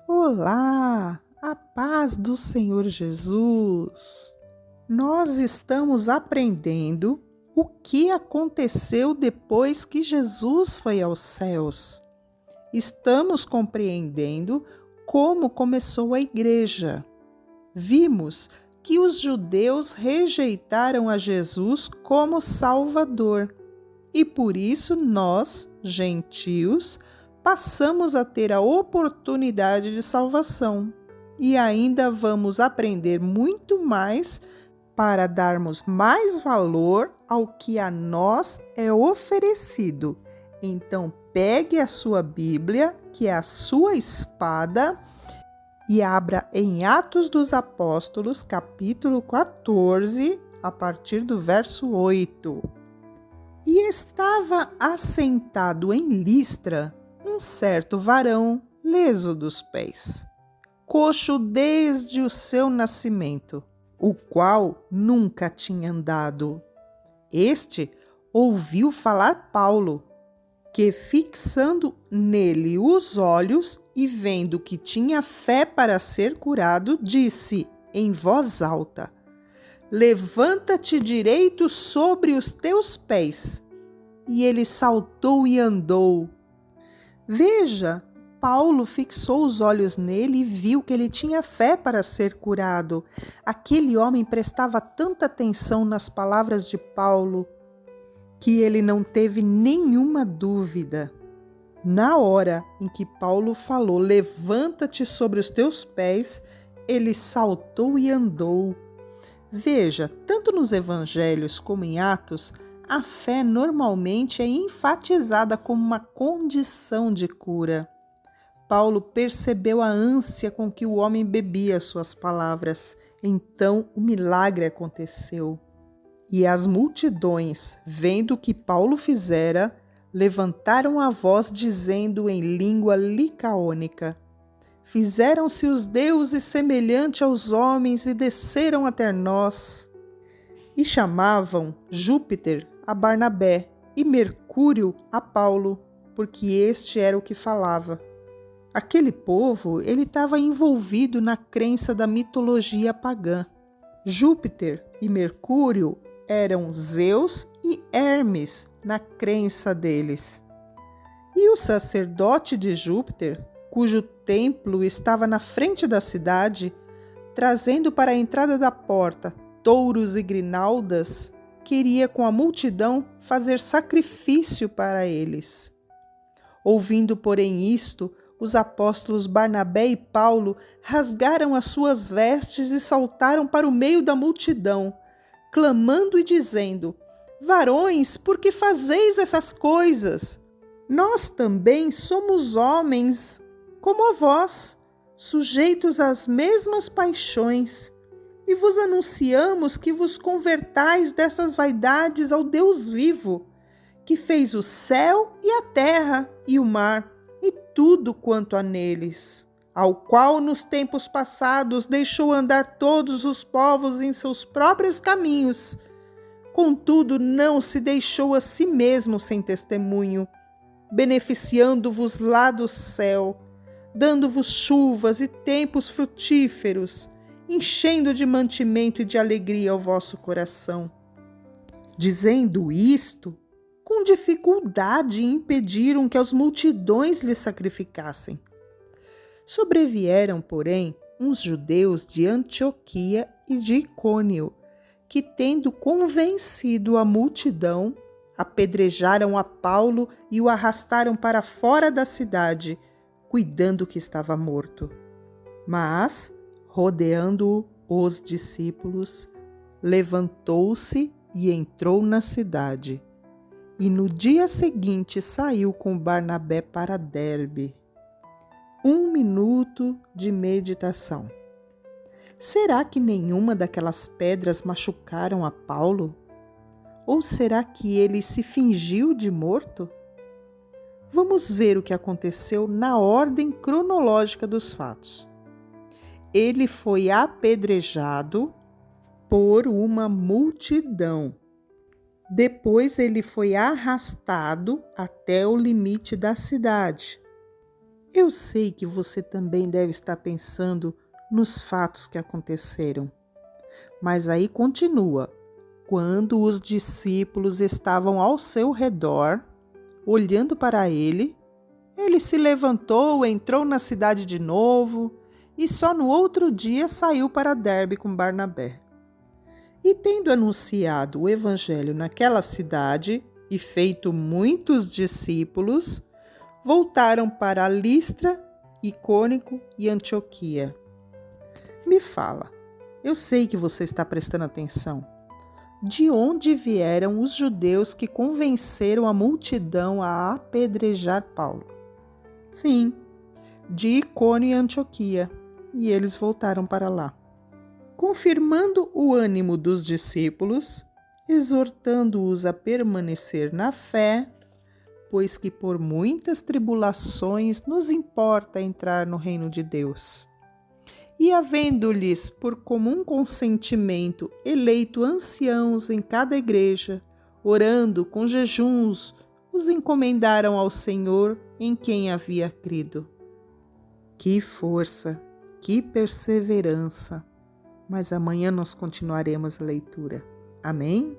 Olá, a paz do Senhor Jesus. Nós estamos aprendendo o que aconteceu depois que Jesus foi aos céus. Estamos compreendendo como começou a igreja. Vimos que os judeus rejeitaram a Jesus como Salvador e por isso nós, gentios, passamos a ter a oportunidade de salvação e ainda vamos aprender muito mais para darmos mais valor ao que a nós é oferecido. Então, pegue a sua Bíblia, que é a sua espada, e abra em Atos dos Apóstolos, capítulo 14, a partir do verso 8. E estava assentado em Listra um certo varão leso dos pés, coxo desde o seu nascimento, o qual nunca tinha andado. Este ouviu falar Paulo, que fixando nele os olhos e vendo que tinha fé para ser curado, disse em voz alta: Levanta-te direito sobre os teus pés. E ele saltou e andou. Veja, Paulo fixou os olhos nele e viu que ele tinha fé para ser curado. Aquele homem prestava tanta atenção nas palavras de Paulo que ele não teve nenhuma dúvida. Na hora em que Paulo falou, levanta-te sobre os teus pés, ele saltou e andou. Veja, tanto nos evangelhos como em Atos, a fé normalmente é enfatizada como uma condição de cura. Paulo percebeu a ânsia com que o homem bebia suas palavras. Então o milagre aconteceu. E as multidões, vendo o que Paulo fizera, levantaram a voz dizendo em língua licaônica: Fizeram-se os deuses semelhante aos homens e desceram até nós. E chamavam Júpiter a Barnabé e Mercúrio a Paulo, porque este era o que falava. Aquele povo, ele estava envolvido na crença da mitologia pagã. Júpiter e Mercúrio eram Zeus e Hermes na crença deles. E o sacerdote de Júpiter, cujo templo estava na frente da cidade, trazendo para a entrada da porta touros e grinaldas, queria com a multidão fazer sacrifício para eles. Ouvindo, porém, isto, os apóstolos Barnabé e Paulo rasgaram as suas vestes e saltaram para o meio da multidão, clamando e dizendo: Varões, por que fazeis essas coisas? Nós também somos homens como vós, sujeitos às mesmas paixões. E vos anunciamos que vos convertais dessas vaidades ao Deus vivo, que fez o céu e a terra e o mar, e tudo quanto há neles, ao qual nos tempos passados deixou andar todos os povos em seus próprios caminhos. Contudo, não se deixou a si mesmo sem testemunho, beneficiando-vos lá do céu, dando-vos chuvas e tempos frutíferos, enchendo de mantimento e de alegria o vosso coração. Dizendo isto, com dificuldade impediram que as multidões lhe sacrificassem. Sobrevieram, porém, uns judeus de Antioquia e de Icônio, que, tendo convencido a multidão, apedrejaram a Paulo e o arrastaram para fora da cidade, cuidando que estava morto. Mas, rodeando-o os discípulos, levantou-se e entrou na cidade. E no dia seguinte saiu com Barnabé para Derbe. 1 minuto de meditação. Será que nenhuma daquelas pedras machucaram a Paulo? Ou será que ele se fingiu de morto? Vamos ver o que aconteceu na ordem cronológica dos fatos. Ele foi apedrejado por uma multidão. Depois ele foi arrastado até o limite da cidade. Eu sei que você também deve estar pensando nos fatos que aconteceram. Mas aí continua. Quando os discípulos estavam ao seu redor, olhando para ele, ele se levantou, entrou na cidade de novo e só no outro dia saiu para Derbe com Barnabé. E tendo anunciado o evangelho naquela cidade e feito muitos discípulos, voltaram para Listra, Icônico e Antioquia. Me fala, eu sei que você está prestando atenção. De onde vieram os judeus que convenceram a multidão a apedrejar Paulo? Sim, de Icônio e Antioquia, e eles voltaram para lá, confirmando o ânimo dos discípulos, exortando-os a permanecer na fé, pois que por muitas tribulações nos importa entrar no reino de Deus. E havendo-lhes por comum consentimento eleito anciãos em cada igreja, orando com jejuns, os encomendaram ao Senhor em quem havia crido. Que força, que perseverança! Mas amanhã nós continuaremos a leitura. Amém?